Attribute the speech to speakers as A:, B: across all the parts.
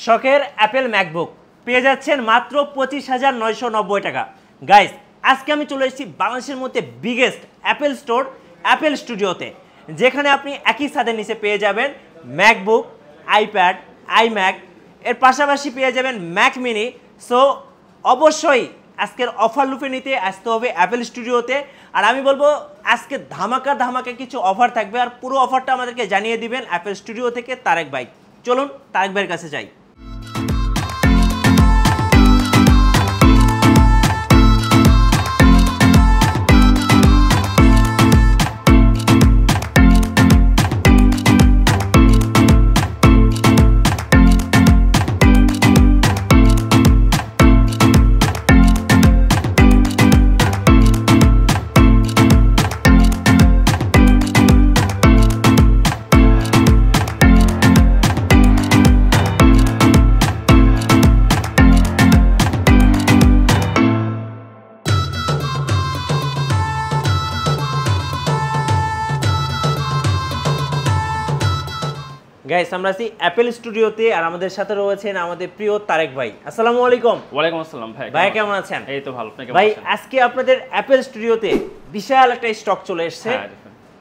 A: শখের Apple MacBook পেয়ে যাচ্ছেন মাত্র 25,990 টাকা। গাইস, আজকে আমি চলে এসেছি বাংলাদেশের মধ্যে বিগেস্ট অ্যাপেল স্টোর অ্যাপেল স্টুডিওতে, যেখানে আপনি একই ছাদের নিচে পেয়ে যাবেন ম্যাকবুক, আইপ্যাড, আইম্যাক, এর পাশাপাশি পেয়ে যাবেন ম্যাক মিনি। সো অবশ্যই আজকের অফার লুফে নিতে আসতে হবে অ্যাপেল স্টুডিওতে। আর আমি বলবো আজকে ধামাকা কিছু অফার থাকবে, আর পুরো অফারটা আমাদেরকে জানিয়ে দিবেন অ্যাপেল স্টুডিও থেকে তারেক ভাই। চলুন তারেক ভাইয়ের কাছে যাই। গাইস, আমরা আছি অ্যাপেল স্টুডিওতে, আর আমাদের সাথে রয়েছেন আমাদের প্রিয় তারেক ভাই। আসসালামু আলাইকুম।
B: ওয়ালাইকুম আসসালাম ভাই।
A: ভাই কেমন আছেন?
B: এই তো ভালো, আপনি কেমন
A: ভাই?
B: আছেন?
A: আজকে আপনাদের অ্যাপেল স্টুডিওতে বিশাল একটা স্টক চলে এসেছে।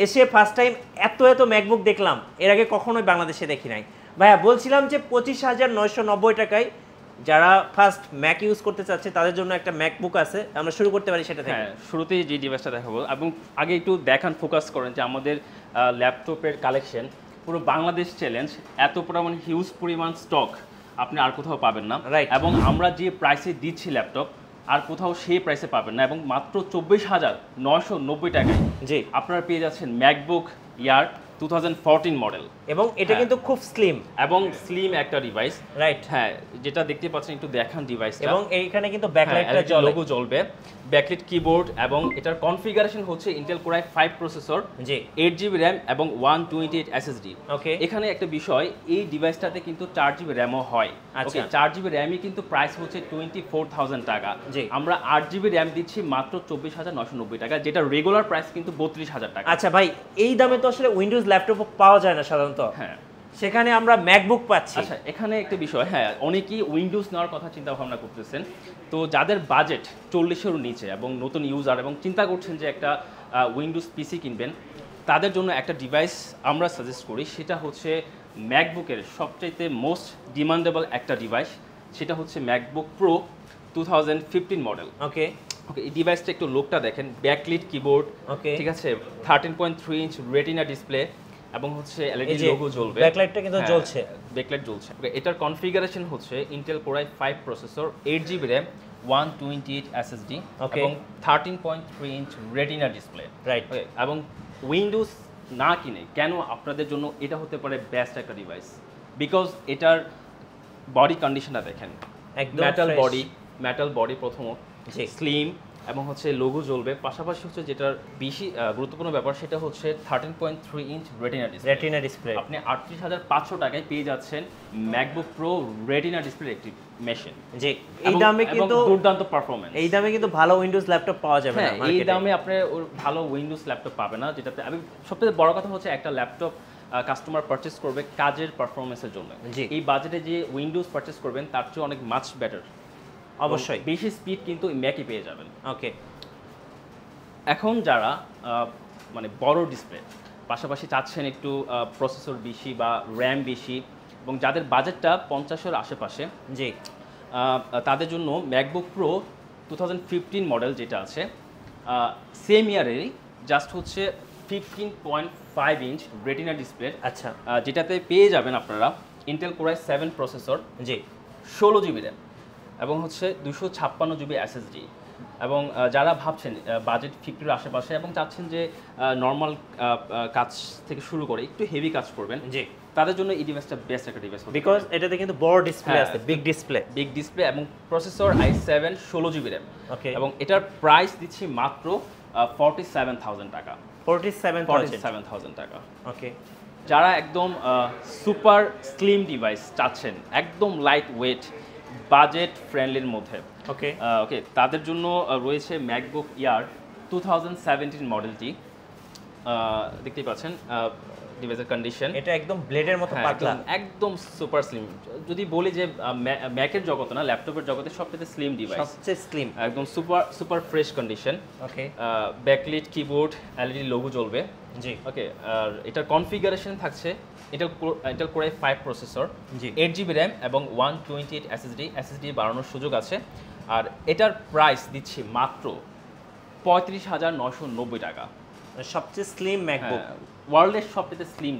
A: এসে ফার্স্ট টাইম এত ম্যাকবুক দেখলাম, এর আগে কখনোই বাংলাদেশে দেখি নাই। ভাইয়া বলছিলাম যে 25,990 টাকায় যারা ফার্স্ট ম্যাক ইউজ করতে চাচ্ছে তাদের জন্য একটা ম্যাকবুক আছে, আমরা শুরু করতে পারি সেটা থেকে।
B: হ্যাঁ, শুরুতেই যে ডিভাইসটা দেখাবো এবং আগে একটু দেখান, ফোকাস করেন যে আমাদের ল্যাপটপের কালেকশন পুরো বাংলাদেশ চ্যালেঞ্জ, এত পরিমাণ হিউজ পরিমাণ স্টক আপনি আর কোথাও পাবেন না।
A: রাইট।
B: এবং আমরা যে প্রাইসে দিচ্ছি ল্যাপটপ আর কোথাও সেই প্রাইসে পাবেন না, এবং মাত্র 24,990 টাকায়
A: জি
B: আপনারা পেয়ে যাচ্ছেন ম্যাকবুক এয়ার 2014 মডেল।
A: এবং এটা কিন্তু খুব স্লিম
B: এবং স্লিম একটা ডিভাইস।
A: রাইট।
B: হ্যাঁ, যেটা দেখতে পাচ্ছেন একটু দেখান ডিভাইসটা।
A: এবং এইখানে কিন্তু ব্যাকলাইটটা
B: জ্বলে, লোগো জ্বলবে, ব্যাকলাইট কিবোর্ড, এবং এটার কনফিগারেশন হচ্ছে ইন্টেল কোর i5 প্রসেসর,
A: জি
B: 8GB RAM এবং 128 SSD।
A: ওকে।
B: এখানে একটা বিষয়, এই ডিভাইসটাতে কিন্তু 4GB RAM-ও হয়। ওকে, 4GB RAM-ই কিন্তু প্রাইস হচ্ছে 24,000 টাকা।
A: জি।
B: আমরা 8GB RAM দিচ্ছি মাত্র 24,990 টাকা, যেটা রেগুলার প্রাইস কিন্তু 32,000 টাকা।
A: আচ্ছা ভাই, এই দামে তো আসলে উইন্ডোজ ল্যাপটপ পাওয়া যায় না সাধারণত।
B: হ্যাঁ,
A: সেখানে আমরা ম্যাকবুক পাচ্ছি।
B: আচ্ছা, এখানে একটা বিষয়, হ্যাঁ, অনেকেই উইন্ডোজ নেওয়ার কথা চিন্তা ভাবনা করতেছেন। তো যাদের বাজেট 40-এর নিচে এবং নতুন ইউজার এবং চিন্তা করছেন যে একটা উইন্ডোজ পিসি কিনবেন, তাদের জন্য একটা ডিভাইস আমরা সাজেস্ট করি, সেটা হচ্ছে ম্যাকবুকের সবচাইতে মোস্ট ডিমান্ডেবল একটা ডিভাইস, সেটা হচ্ছে ম্যাকবুক প্রো 2015 মডেল।
A: ওকে
B: ওকে, এই ডিভাইসটা একটু লোকটা দেখেন, ব্যাকলিট কিবোর্ড,
A: ওকে,
B: ঠিক আছে, 13.3 ইঞ্চ রেটিনা ডিসপ্লে, এবং হচ্ছে এলইডি লোগো জ্বলবে,
A: ব্যাকলাইটটা কিন্তু জ্বলছে,
B: ব্যাকলাইট জ্বলছে। ওকে, এটার কনফিগারেশন হচ্ছে Intel core i5 processor, 8GB RAM, 128 SSD এবং 13.3 ইঞ্চ রেটিনা ডিসপ্লে।
A: রাইট।
B: ওকে, এবং উইন্ডোজ না কিনে কেন আপনাদের জন্য এটা হতে পারে বেস্ট একটা ডিভাইস, বিকজ এটার বডি কন্ডিশনটা দেখেন,
A: একদম
B: মেটাল বডি প্রথমত, স্লিম, এবং হচ্ছে লোগো জ্বলবে। পাশাপাশি হচ্ছে যেটার বেশি গুরুত্বপূর্ণ ব্যাপার, সেটা হচ্ছে 13.3 ইঞ্চ রেটিনা ডিসপ্লে। আপনি 38,500 টাকায় পেয়ে যাচ্ছেন ম্যাকবুক প্রো রেটিনা ডিসপ্লে একটি মেশিন।
A: জি, এই দামে কিন্তু
B: দুর্দান্ত পারফরম্যান্স।
A: এই দামে কিন্তু ভালো উইন্ডোজ ল্যাপটপ পাওয়া যাবে না
B: এই দামে আপনি ভালো উইন্ডোজ ল্যাপটপ পাবেন না। যেটাতে আমি সবথেকে বড় কথা হচ্ছে একটা ল্যাপটপ কাস্টমার পারচেজ করবে কাজের পারফরমেন্সের জন্য, এই বাজেটে যে উইন্ডোজ পারচেজ করবেন তার চেয়ে অনেক মাচ বেটার। অবশ্যই বেশি স্পিড কিন্তু ম্যাকই পেয়ে যাবেন। ওকে, এখন যারা মানে বড় ডিসপ্লে পাশাপাশি চাচ্ছেন একটু প্রসেসর বেশি বা র্যাম বেশি, এবং যাদের বাজেটটা 50-এর আশেপাশে, জি, তাদের জন্য ম্যাকবুক প্রো 2015 মডেল যেটা আছে, সেম ইয়ারেরই, জাস্ট হচ্ছে 15.5 ইঞ্চ রেটিনা ডিসপ্লে। আচ্ছা, যেটাতে পেয়ে যাবেন আপনারা ইন্টেল কোর i7 প্রসেসর, জি, 16GB RAM এবং হচ্ছে 256GB SSD। এবং যারা ভাবছেন বাজেট 50-এর আশেপাশে এবং চাচ্ছেন যে নর্মাল কাজ থেকে শুরু করে একটু হেভি কাজ করবেন, জি, তাদের জন্য এই ডিভাইসটা বেস্ট একটা ডিভাইস, বিকজ এটাতে কিন্তু বড় ডিসপ্লে আছে, বিগ ডিসপ্লে এবং প্রসেসর i7 16GB RAM। ওকে, এবং এটার প্রাইস দিচ্ছি মাত্র 47,000 টাকা। 47,000 টাকা। ওকে, যারা একদম সুপার স্লিম ডিভাইস চাচ্ছেন, একদম লাইট ওয়েট, বাজেট ফ্রেন্ডলির মধ্যে, ওকে, তাদের জন্য রয়েছে ম্যাকবুক এয়ার 2017 মডেলটি। দেখতেই পাচ্ছেন ডিভাইসের কন্ডিশন।
A: এটা একদম ব্লেডের মতো পাতলা,
B: একদম সুপার স্লিম। যদি বলি যে ম্যাকের জগতে না, ল্যাপটপের জগতে সবচেয়ে স্লিম ডিভাইস,
A: সবচেয়ে স্লিম,
B: একদম সুপার ফ্রেশ কন্ডিশন।
A: ওকে,
B: ব্যাকলিট কিবোর্ড, এলইডি লোগো জ্বলবে।
A: জি,
B: ওকে। আর এটার কনফিগারেশন থাকছে ইন্টেল কোর i5 প্রসেসর,
A: জি,
B: 8GB র্যাম এবং 128 SSD বাড়ানোর সুযোগ আছে। আর এটার প্রাইস দিচ্ছি মাত্র 35,990 টাকা।
A: সবচেয়ে স্লিম ম্যাকবুক,
B: ওয়ার্ল্ডের সবচেয়ে স্লিম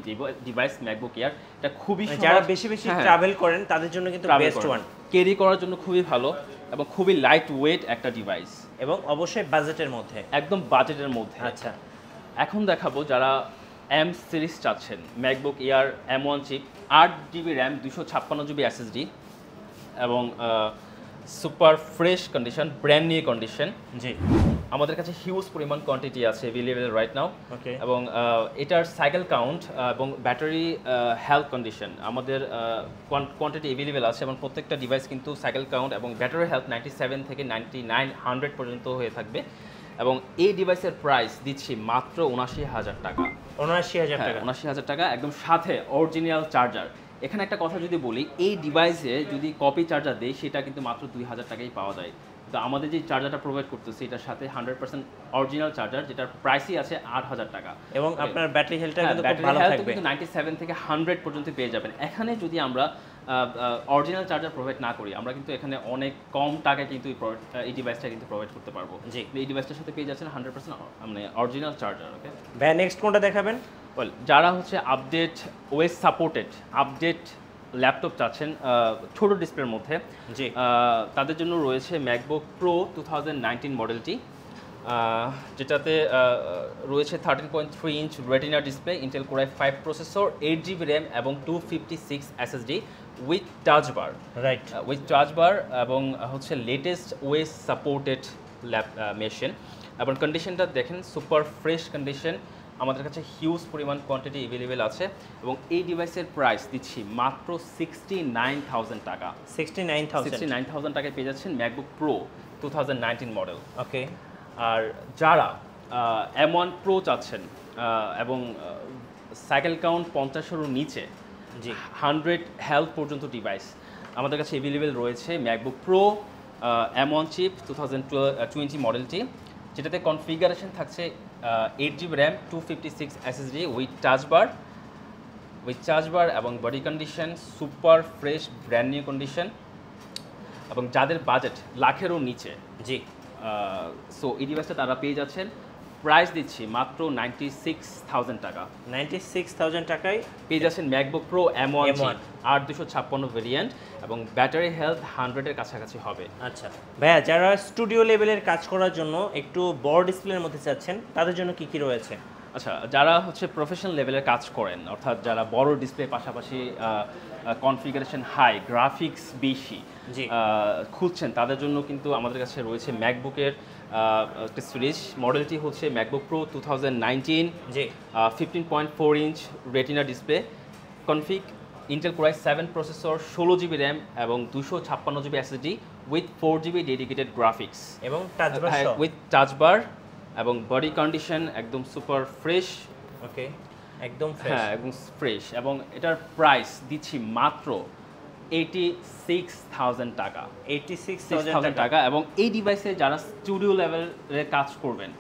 B: ডিভাইস ম্যাকবুক এয়ার। এটা খুবই,
A: যারা বেশি ট্রাভেল করেন তাদের জন্য কিন্তু বেস্ট ওয়ান,
B: ক্যারি করার জন্য খুবই ভালো এবং খুবই লাইট ওয়েট একটা ডিভাইস,
A: এবং অবশ্যই বাজেটের মধ্যে,
B: একদম বাজেটের মধ্যে।
A: আচ্ছা,
B: এখন দেখাবো যারা M সিরিজ চাচ্ছেন, MacBook Air M1 chip, 8GB RAM, 256GB SSD এবং super fresh condition, brand new condition.
A: জি,
B: আমাদের কাছে হিউজ পরিমাণ কোয়ান্টিটি আছে অ্যাভেলেবল রাইট নাও।
A: ওকে,
B: এবং এটার সাইকেল কাউন্ট এবং ব্যাটারি হেলথ কন্ডিশন আমাদের কোয়ান্টিটি অ্যাভেলেবল আছে, এবং প্রত্যেকটা ডিভাইস কিন্তু সাইকেল কাউন্ট এবং ব্যাটারি হেলথ 97 থেকে 99, 100 পর্যন্ত হয়ে থাকবে। এবং এই ডিভাইসের প্রাইস দিচ্ছি মাত্র 79,000 টাকা।
A: 79,000 টাকা,
B: 79,000 টাকা, একদম সাথে অরিজিনাল চার্জার। এখানে একটা কথা যদি বলি, এই ডিভাইসে যদি কপি চার্জার দেই সেটা কিন্তু মাত্র 2,000 টাকাই পাওয়া যায়। তো আমাদের যে চার্জারটা প্রোভাইড করতেছি এটার সাথে 100% অরিজিনাল চার্জার, যেটার প্রাইসই আছে 8,000 টাকা।
A: এবং আপনার ব্যাটারি হেলথটা কিন্তু খুব ভালো থাকবে,
B: 97 থেকে 100 পর্যন্ত পেয়ে যাবেন। এখানে যদি আমরা অরিজিনাল চার্জার প্রোভাইড না করি, আমরা কিন্তু এখানে অনেক কম টাকায় কিন্তু এই ডিভাইসটা কিন্তু প্রোভাইড করতে পারবো।
A: জি,
B: এই ডিভাইসটার সাথে পেয়ে যাচ্ছেন 100% মানে অরিজিনাল চার্জার। ওকে
A: ভাই, নেক্সট কোনটা দেখাবেন?
B: ওয়েল, যারা হচ্ছে update OS supported update laptop চাচ্ছেন ছোট ডিসপ্লের মধ্যে,
A: জি,
B: তাদের জন্য রয়েছে ম্যাকবুক প্রো 2019 মডেলটি, যেটাতে রয়েছে 13.3 inch retina display, Intel core i5 processor, 8GB RAM এবং 256 SSD with touch bar,
A: right,
B: এবং হচ্ছে লেটেস্ট ওএস সাপোর্টেড মেশিন। এবং কন্ডিশনটা দেখেন সুপার ফ্রেশ কন্ডিশন। আমাদের কাছে হিউজ পরিমাণ কোয়ান্টিটি অ্যাভেলেবেল আছে, এবং এই ডিভাইসের প্রাইস দিচ্ছি মাত্র 69,000 টাকা। 69,000 টাকায় পেয়ে যাচ্ছেন ম্যাকবুক প্রো 2019 মডেল।
A: ওকে।
B: আর যারা M1 প্রো চাচ্ছেন এবং সাইকেল কাউন্ট 50-এর নিচে,
A: জি,
B: 100 হেলথ পর্যন্ত ডিভাইস আমাদের কাছে অ্যাভেলেবেল রয়েছে। ম্যাকবুক প্রো M1 চিপ 2020 মডেলটি, যেটাতে কনফিগারেশন থাকছে 8GB RAM, 256 SSD with touch bar এবং body condition super fresh brand new condition. এবং যাদের বাজেট লাখেরও নিচে,
A: জি,
B: সো এই ডিভাইসটা তারা পেয়ে যাচ্ছেন। প্রাইস দিচ্ছি মাত্র 96,000 টাকা।
A: 96,000 টাকায়
B: পেয়ে যাচ্ছেন ম্যাকবুক প্রো M1 8/256 ভেরিয়েন্ট, এবং ব্যাটারি হেলথ 100-এর কাছাকাছি হবে।
A: আচ্ছা ভাইয়া, যারা স্টুডিও লেভেলের কাজ করার জন্য একটু বড় ডিসপ্লের মধ্যে চাচ্ছেন তাদের জন্য কি কি রয়েছে?
B: আচ্ছা, যারা হচ্ছে প্রফেশনাল লেভেলের কাজ করেন, অর্থাৎ যারা বড় ডিসপ্লে পাশাপাশি কনফিগারেশন হাই, গ্রাফিক্স বেশি খুঁজছেন, তাদের জন্য কিন্তু আমাদের কাছে রয়েছে ম্যাকবুকের একটা সিরিজ। মডেলটি হচ্ছে ম্যাকবুক প্রো 2019,
A: জি,
B: 15.4 inch retina display, config Intel core i7 processor, 16GB RAM এবং 256GB SSD with 4GB dedicated graphics,
A: এবং
B: উইথ টাচ বার এবং বডি কন্ডিশন একদম সুপার ফ্রেশ।
A: ওকে, একদম ফ্রেশ,
B: হ্যাঁ, একদম ফ্রেশ। এবং এটার প্রাইস দিচ্ছি মাত্র 86,000 টাকা।
A: 86,000
B: টাকা। এবং এই ডিভাইসে যারা স্টুডিও লেভেলের কাজ করবেন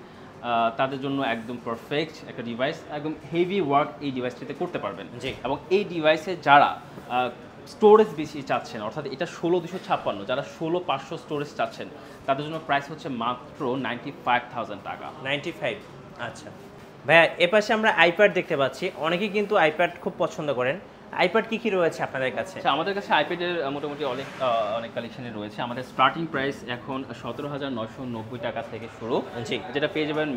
B: তাদের জন্য একদম পারফেক্ট একটা ডিভাইস, একদম হেভি ওয়ার্ক এই ডিভাইসটিতে করতে পারবেন।
A: জি,
B: এবং এই ডিভাইসে যারা স্টোরেজ বেশি চাচ্ছেন, অর্থাৎ এটা 16,256, যারা 16,500 স্টোরেজ চাচ্ছেন তাদের জন্য প্রাইস হচ্ছে মাত্র 95,000 টাকা।
A: 95। আচ্ছা ভাইয়া, এপাশে আমরা আইপ্যাড দেখতে পাচ্ছি, অনেকেই কিন্তু আইপ্যাড খুব পছন্দ করেন। আইপ্যাড কি কি রয়েছে আপনাদের কাছে?
B: আমাদের কাছে আইপ্যাডের মোটামুটি অনেক কালেকশনই রয়েছে। আমাদের স্টার্টিং প্রাইস এখন 17,990 টাকা থেকে শুরু, যেটা পেয়ে যাবেন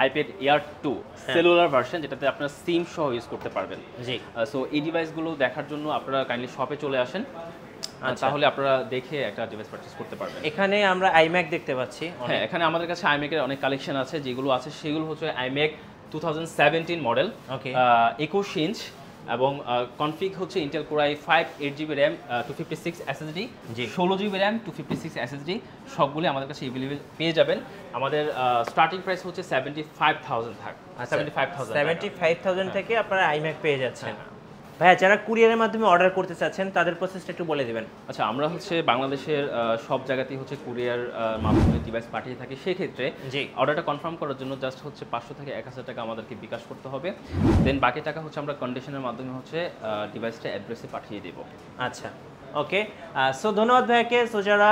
B: আইপ্যাড এয়ার 2 সেলুলার ভার্সন, যেটাতে আপনারা সিম সহ ইউজ করতে পারবেন।
A: জি,
B: সো এই ডিভাইসগুলো দেখার জন্য আপনারা কাইন্ডলি শপে চলে আসেন, তাহলে আপনারা দেখে একটা ডিভাইস পারচেজ করতে পারবেন।
A: এখানে আমরা আইম্যাক দেখতে পাচ্ছি।
B: হ্যাঁ, এখানে আমাদের কাছে আইম্যাকের অনেক কালেকশন আছে। যেগুলো আছে সেগুলো হচ্ছে আইম্যাক 2017 মডেল, 21 ইঞ্চ এবং কনফিগ হচ্ছে Intel core i5 8GB RAM 256 SSD
A: জি
B: 16GB RAM 256 SSD সবগুলো আমাদের কাছে अवेलेबल পেয়ে যাবেন। আমাদের স্টার্টিং প্রাইস হচ্ছে 75000 থাক
A: 75000 থেকে আপনারা iMac পেয়ে যাচ্ছেন। ভাইয়া যারা কুরিয়ারের মাধ্যমে অর্ডার করতে চাচ্ছেন তাদের প্রসেসটা একটু বলে দিবেন।
B: আচ্ছা, আমরা হচ্ছে বাংলাদেশের সব জায়গাতেই হচ্ছে কুরিয়ার মাধ্যমে ডিভাইস পাঠিয়ে থাকি। সেক্ষেত্রে
A: জি
B: অর্ডারটা কনফার্ম করার জন্য জাস্ট হচ্ছে 500 থেকে 1000 টাকা আমাদেরকে বিকাশ করতে হবে। দেন বাকি টাকা হচ্ছে আমরা কন্ডিশনের মাধ্যমে হচ্ছে ডিভাইসটা অ্যাড্রেসে পাঠিয়ে দেব।
A: আচ্ছা ওকে, সো ধন্যবাদ ভাইয়াকে। সো যারা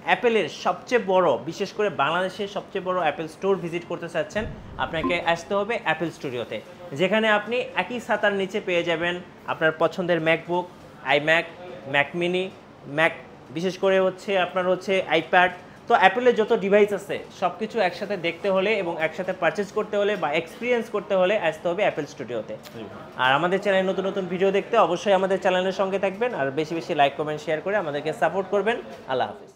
A: অ্যাপেলের সবচেয়ে বড়, বিশেষ করে বাংলাদেশের সবচেয়ে বড় অ্যাপেল স্টোর ভিজিট করতে চাচ্ছেন, আপনাকে আসতে হবে অ্যাপেল স্টুডিওতে, যেখানে আপনি একই ছাতার নিচে পেয়ে যাবেন আপনার পছন্দের MacBook, iMac, Mac mini, Mac, বিশেষ করে হচ্ছে আপনার হচ্ছে আইপ্যাড। তো অ্যাপেলের যত ডিভাইস আছে সব কিছু একসাথে দেখতে হলে এবং একসাথে পারচেজ করতে হলে বা এক্সপিরিয়েন্স করতে হলে আসতে হবে অ্যাপেল স্টুডিওতে। আর আমাদের চ্যানেলে নতুন নতুন ভিডিও দেখতে অবশ্যই আমাদের চ্যানেলের সঙ্গে থাকবেন, আর বেশি বেশি লাইক কমেন্ট শেয়ার করে আমাদেরকে সাপোর্ট করবেন। আল্লাহ হাফিজ।